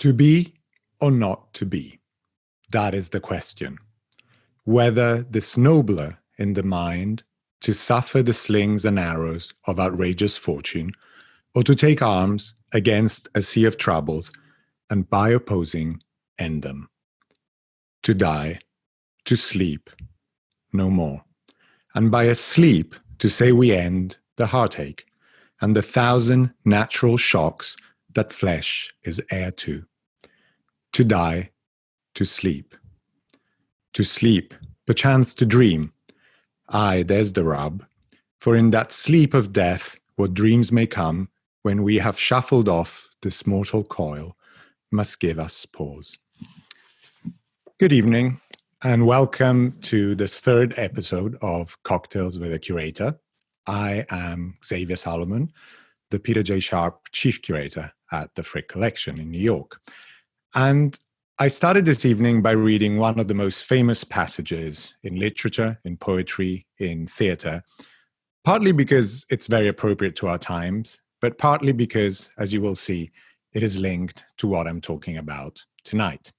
To be or not to be? That is the question. Whether this nobler in the mind to suffer the slings and arrows of outrageous fortune, or to take arms against a sea of troubles and by opposing end them. To die, to sleep, no more. And by a sleep to say we end the heartache and the thousand natural shocks that flesh is heir to. To die, to sleep. To sleep, perchance to dream. Aye, there's the rub. For in that sleep of death, what dreams may come, when we have shuffled off this mortal coil, must give us pause. Good evening, and welcome to this third episode of Cocktails with a Curator. I am Xavier Salomon, the Jay Sharp Chief Curator at the Frick Collection in New York. And I started this evening by reading one of the most famous passages in literature, in poetry, in theatre, partly because it's very appropriate to our times, but partly because, as you will see, it is linked to what I'm talking about tonight.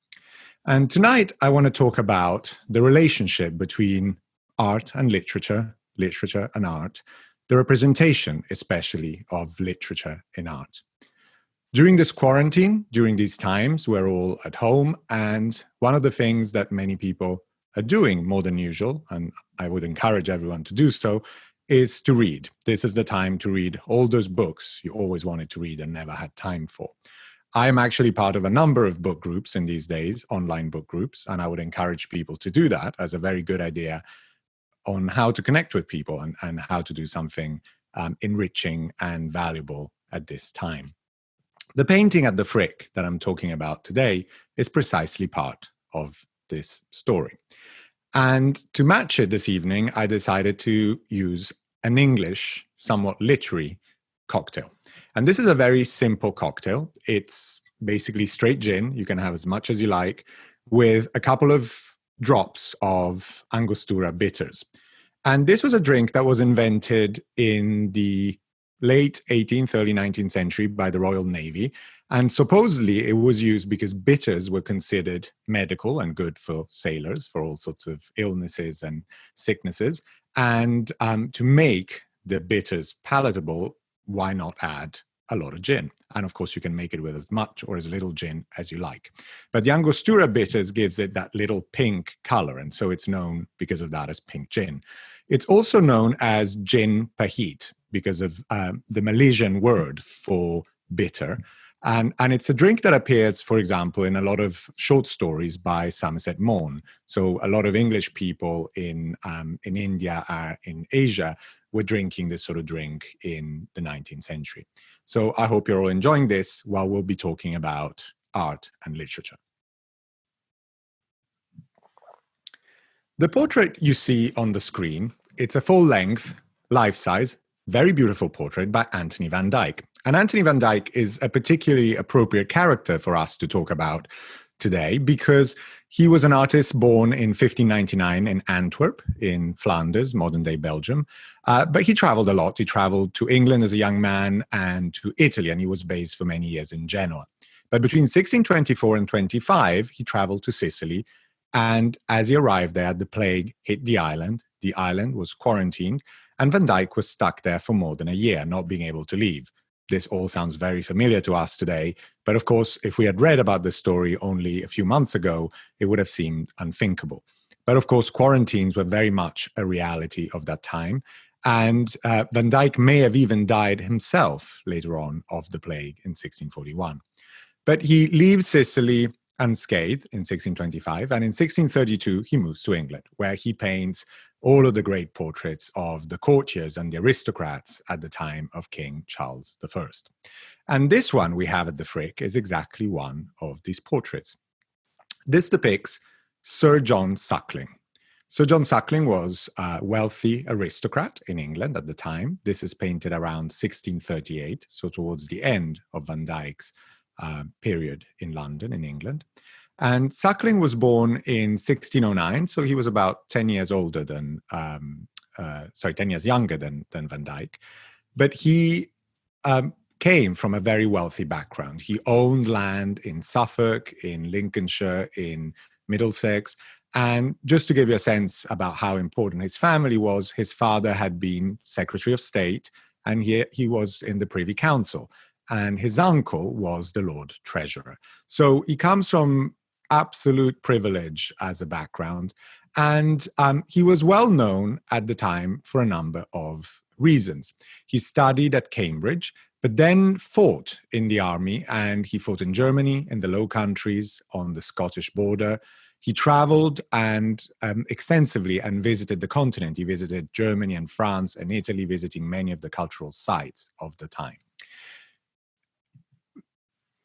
And tonight, I want to talk about the relationship between art and literature and art, the representation, especially, of literature in art. During this quarantine, during these times, we're all at home, and one of the things that many people are doing more than usual, and I would encourage everyone to do so, is to read. This is the time to read all those books you always wanted to read and never had time for. I am actually part of a number of book groups in these days, online book groups, and I would encourage people to do that as a very good idea on how to connect with people and how to do something enriching and valuable at this time. The painting at the Frick that I'm talking about today is precisely part of this story. And to match it this evening, I decided to use an English, somewhat literary cocktail. And this is a very simple cocktail. It's basically straight gin. You can have as much as you like, with a couple of drops of Angostura bitters. And this was a drink that was invented in the late 18th, early 19th century by the Royal Navy. And supposedly it was used because bitters were considered medical and good for sailors for all sorts of illnesses and sicknesses. And to make the bitters palatable, why not add a lot of gin? And of course, you can make it with as much or as little gin as you like. But the Angostura bitters gives it that little pink color. And so it's known because of that as pink gin. It's also known as gin pahit because of the Malaysian word for bitter. And it's a drink that appears, for example, in a lot of short stories by Somerset Maugham. So a lot of English people in India, in Asia, were drinking this sort of drink in the 19th century. So I hope you're all enjoying this while we'll be talking about art and literature. The portrait you see on the screen, it's a full-length, life-size, very beautiful portrait by Anthony van Dyck. And Anthony van Dyck is a particularly appropriate character for us to talk about today because he was an artist born in 1599 in Antwerp, in Flanders, modern-day Belgium. But he traveled a lot. He traveled to England as a young man and to Italy, and he was based for many years in Genoa. But between 1624 and 25, he traveled to Sicily. And as he arrived there, the plague hit the island. The island was quarantined, and Van Dyck was stuck there for more than a year, not being able to leave. This all sounds very familiar to us today, but of course, if we had read about this story only a few months ago, it would have seemed unthinkable. But of course, quarantines were very much a reality of that time, and Van Dyck may have even died himself later on of the plague in 1641. But he leaves Sicily unscathed in 1625, and in 1632 he moves to England, where he paints all of the great portraits of the courtiers and the aristocrats at the time of King Charles I. And this one we have at the Frick is exactly one of these portraits. This depicts Sir John Suckling. Sir John Suckling was a wealthy aristocrat in England at the time. This is painted around 1638, so towards the end of Van Dyck's period in London, in England. And Suckling was born in 1609, so he was about 10 years older than, 10 years younger than Van Dyck. But he came from a very wealthy background. He owned land in Suffolk, in Lincolnshire, in Middlesex. And just to give you a sense about how important his family was, his father had been Secretary of State, and he was in the Privy Council. And his uncle was the Lord Treasurer. So he comes from absolute privilege as a background. And he was well known at the time for a number of reasons. He studied at Cambridge, but then fought in the army, and he fought in Germany, in the Low Countries, on the Scottish border. He traveled extensively and visited the continent. He visited Germany and France and Italy, visiting many of the cultural sites of the time.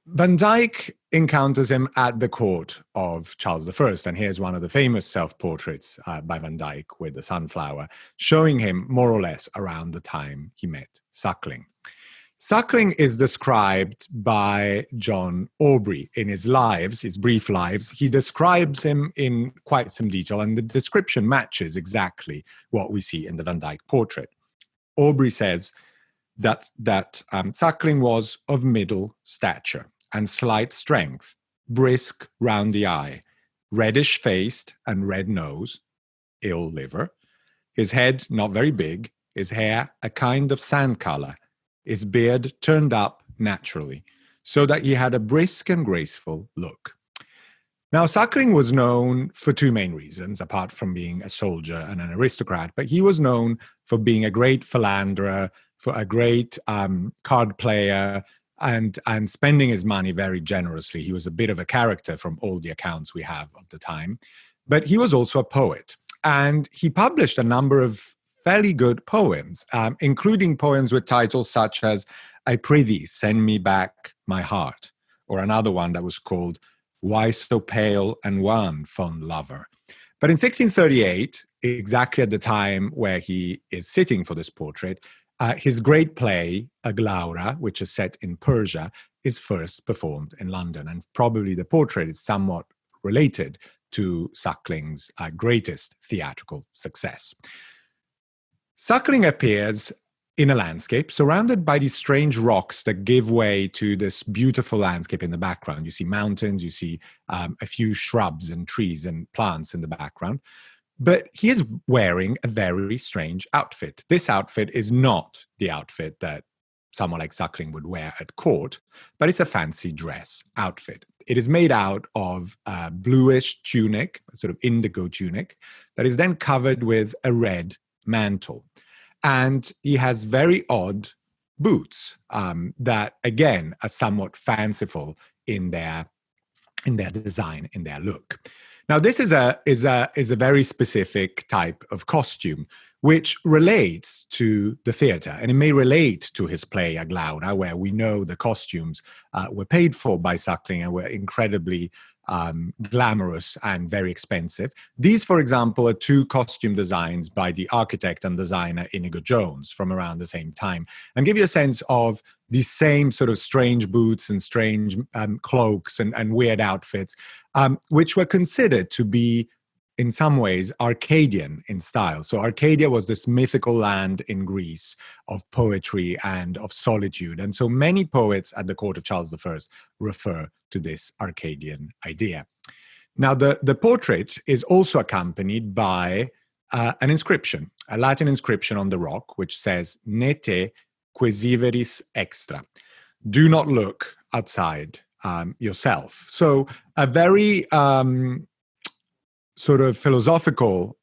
Van Dyck encounters him at the court of Charles I, and here's one of the famous self-portraits by Van Dyck with the sunflower, showing him more or less around the time he met Suckling. Suckling is described by John Aubrey in his lives, his brief lives. He describes him in quite some detail, and the description matches exactly what we see in the Van Dyck portrait. Aubrey says that Suckling was of middle stature and slight strength, brisk round the eye, reddish-faced and red nose, ill liver, his head not very big, his hair a kind of sand colour, his beard turned up naturally, so that he had a brisk and graceful look. Now, Suckling was known for two main reasons, apart from being a soldier and an aristocrat, but he was known for being a great philanderer, for a great card player, and spending his money very generously. He was a bit of a character from all the accounts we have of the time. But he was also a poet. And he published a number of fairly good poems, including poems with titles such as I Prithee, Send Me Back My Heart, or another one that was called Why So Pale and Wan, Fond Lover. But in 1638, exactly at the time where he is sitting for this portrait, his great play, Aglaura, which is set in Persia, is first performed in London. And probably the portrait is somewhat related to Suckling's greatest theatrical success. Suckling appears in a landscape surrounded by these strange rocks that give way to this beautiful landscape in the background. You see mountains, you see a few shrubs and trees and plants in the background. But he is wearing a very strange outfit. This outfit is not the outfit that someone like Suckling would wear at court, but it's a fancy dress outfit. It is made out of a bluish tunic, a sort of indigo tunic, that is then covered with a red mantle. And he has very odd boots that, again, are somewhat fanciful in their design, in their look. Now, this is a very specific type of costume, which relates to the theatre, and it may relate to his play Aglaura, where we know the costumes were paid for by Suckling and were incredibly glamorous and very expensive. These, for example, are two costume designs by the architect and designer Inigo Jones from around the same time, and give you a sense of the same sort of strange boots and strange cloaks and weird outfits, which were considered to be, in some ways, Arcadian in style. So Arcadia was this mythical land in Greece of poetry and of solitude. And so many poets at the court of Charles I refer to this Arcadian idea. Now, the portrait is also accompanied by an inscription, a Latin inscription on the rock, which says, Nete quesiveris extra. Do not look outside yourself. So a very sort of philosophical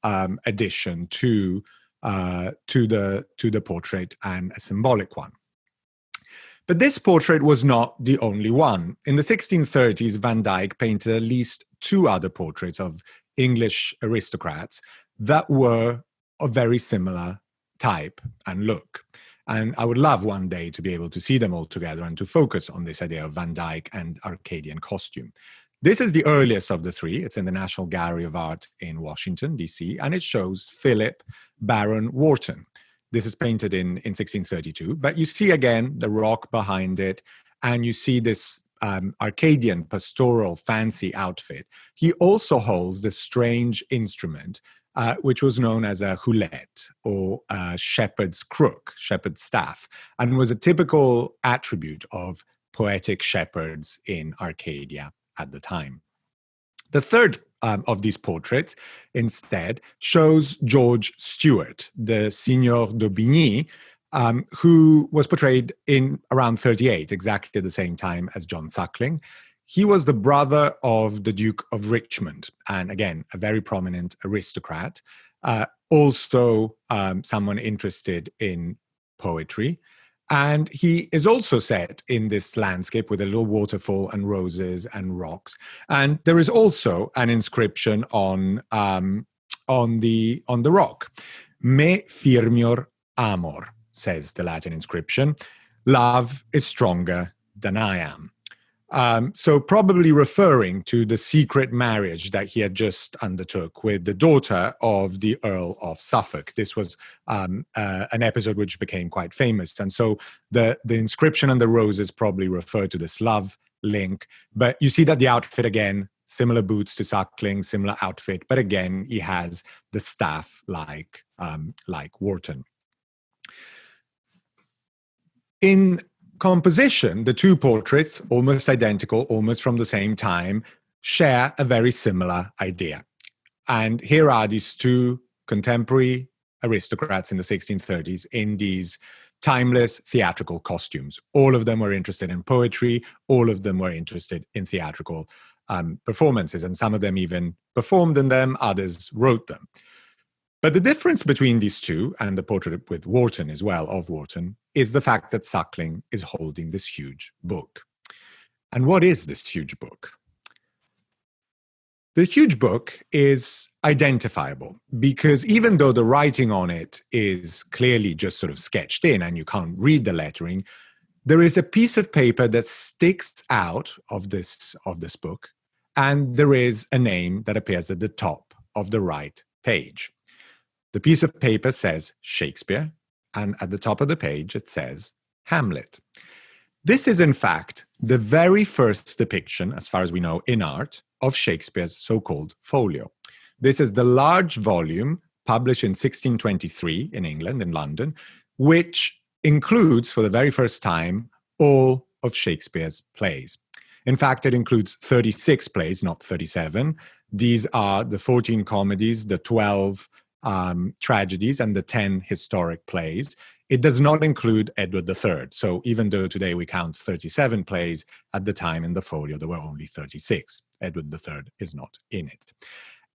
addition to the portrait, and a symbolic one. But this portrait was not the only one. In the 1630s, Van Dyck painted at least two other portraits of English aristocrats that were of very similar type and look. And I would love one day to be able to see them all together and to focus on this idea of Van Dyck and Arcadian costume. This is the earliest of the three. It's in the National Gallery of Art in Washington, D.C., and it shows Philip Baron Wharton. This is painted in 1632, but you see again the rock behind it, and you see this Arcadian pastoral fancy outfit. He also holds this strange instrument, which was known as a houlette, or a shepherd's crook, shepherd's staff, and was a typical attribute of poetic shepherds in Arcadia at the time. The third of these portraits, instead, shows George Stuart, the Signor d'Aubigny, who was portrayed in around 38, exactly at the same time as John Suckling. He was the brother of the Duke of Richmond, and again, a very prominent aristocrat, also someone interested in poetry. And he is also set in this landscape with a little waterfall and roses and rocks. And there is also an inscription on the rock. Me firmior amor, says the Latin inscription. Love is stronger than I am. So probably referring to the secret marriage that he had just undertook with the daughter of the Earl of Suffolk. This was an episode which became quite famous. And so the inscription and the roses probably refer to this love link. But you see that the outfit, again, similar boots to Suckling, similar outfit. But again, he has the staff like Wharton. In composition, the two portraits, almost identical, almost from the same time, share a very similar idea. And here are these two contemporary aristocrats in the 1630s in these timeless theatrical costumes. All of them were interested in poetry. All of them were interested in theatrical performances. And some of them even performed in them. Others wrote them. But the difference between these two, and the portrait with Wharton as well, of Wharton, is the fact that Suckling is holding this huge book. And what is this huge book? The huge book is identifiable because even though the writing on it is clearly just sort of sketched in and you can't read the lettering, there is a piece of paper that sticks out of this book, and there is a name that appears at the top of the right page. The piece of paper says Shakespeare, and at the top of the page it says Hamlet. This is, in fact, the very first depiction, as far as we know, in art, of Shakespeare's so-called folio. This is the large volume published in 1623 in England, in London, which includes, for the very first time, all of Shakespeare's plays. In fact, it includes 36 plays, not 37. These are the 14 comedies, the 12 tragedies, and the 10 historic plays. It does not include Edward III. So even though today we count 37 plays, at the time in the folio there were only 36. Edward III is not in it.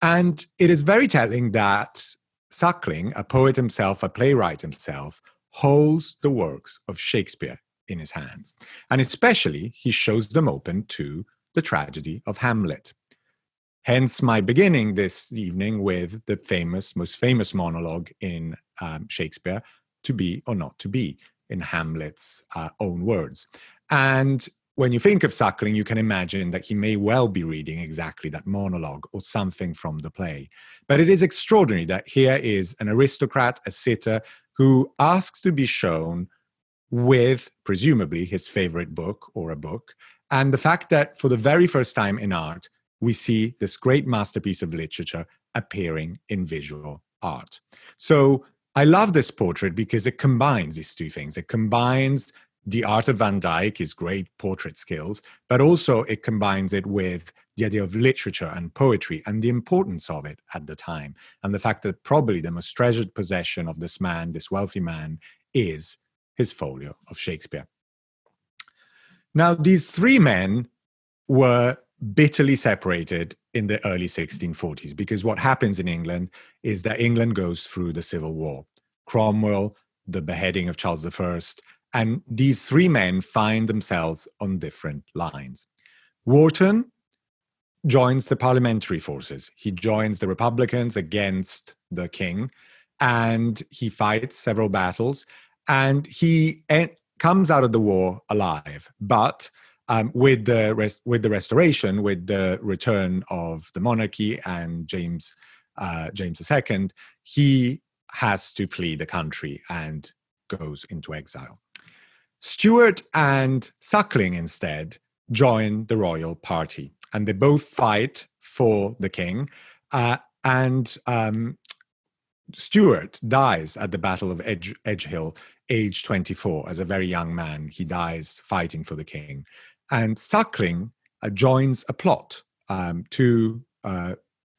And it is very telling that Suckling, a poet himself, a playwright himself, holds the works of Shakespeare in his hands. And especially, he shows them open to the tragedy of Hamlet. Hence my beginning this evening with the most famous monologue in Shakespeare, to be or not to be, in Hamlet's own words. And when you think of Suckling, you can imagine that he may well be reading exactly that monologue or something from the play. But it is extraordinary that here is an aristocrat, a sitter, who asks to be shown with, presumably, his favorite book or a book. And the fact that for the very first time in art, we see this great masterpiece of literature appearing in visual art. So I love this portrait because it combines these two things. It combines the art of Van Dyck, his great portrait skills, but also it combines it with the idea of literature and poetry and the importance of it at the time. And the fact that probably the most treasured possession of this man, this wealthy man, is his folio of Shakespeare. Now, these three men were bitterly separated in the early 1640s, because what happens in England is that England goes through the Civil War. Cromwell, the beheading of Charles I, and these three men find themselves on different lines. Wharton joins the parliamentary forces. He joins the Republicans against the king, and he fights several battles, and he comes out of the war alive. But with the restoration, with the return of the monarchy and James II, he has to flee the country and goes into exile. Stuart and Suckling instead join the royal party, and they both fight for the king. And Stuart dies at the Battle of Edgehill, age 24, as a very young man. He dies fighting for the king. And Suckling joins a plot to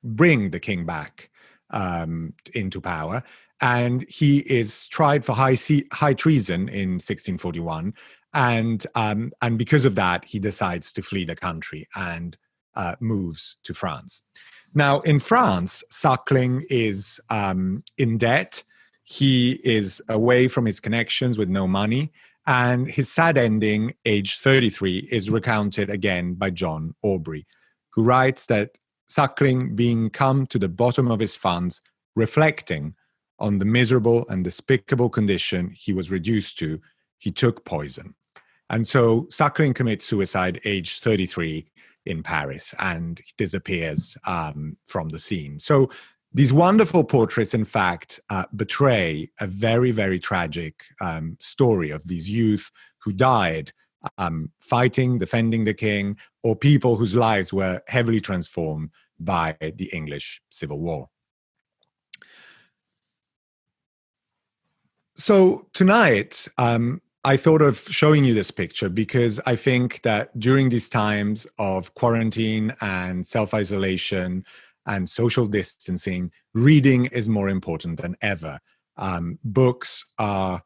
bring the king back into power. And he is tried for high treason in 1641. And because of that, he decides to flee the country and moves to France. Now, in France, Suckling is in debt. He is away from his connections with no money. And his sad ending, age 33, is recounted again by John Aubrey, who writes that Suckling, being come to the bottom of his funds, reflecting on the miserable and despicable condition he was reduced to, he took poison. And so Suckling commits suicide age 33 in Paris and disappears from the scene. So these wonderful portraits, in fact, betray a very, very tragic story of these youth who died fighting, defending the king, or people whose lives were heavily transformed by the English Civil War. So tonight, I thought of showing you this picture because I think that during these times of quarantine and self-isolation and social distancing, reading is more important than ever. Books are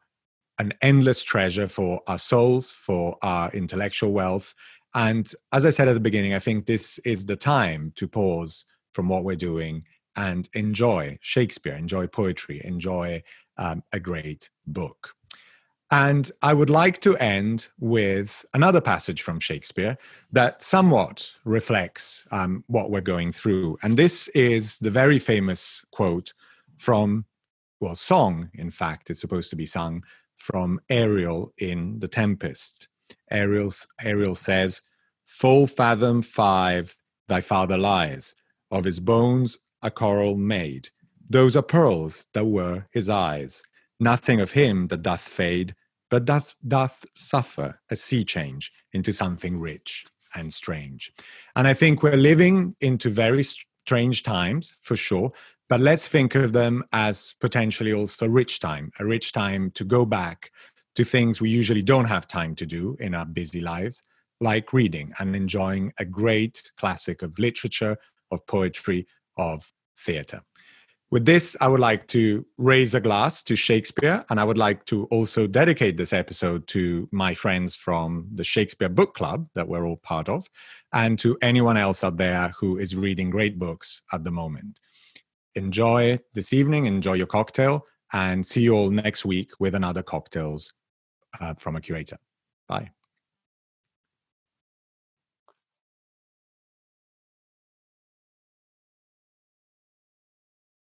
an endless treasure for our souls, for our intellectual wealth. And as I said at the beginning, I think this is the time to pause from what we're doing and enjoy Shakespeare, enjoy poetry, enjoy a great book. And I would like to end with another passage from Shakespeare that somewhat reflects what we're going through. And this is the very famous quote from, well, song, in fact, it's supposed to be sung, from Ariel in The Tempest. Ariel says, "Full fathom 5 thy father lies, of his bones a coral made. Those are pearls that were his eyes. Nothing of him that doth fade, but doth suffer a sea change into something rich and strange." And I think we're living into very strange times, for sure, but let's think of them as potentially also a rich time to go back to things we usually don't have time to do in our busy lives, like reading and enjoying a great classic of literature, of poetry, of theatre. With this, I would like to raise a glass to Shakespeare, and I would like to also dedicate this episode to my friends from the Shakespeare Book Club that we're all part of, and to anyone else out there who is reading great books at the moment. Enjoy this evening, enjoy your cocktail, and see you all next week with another cocktails from a curator. Bye.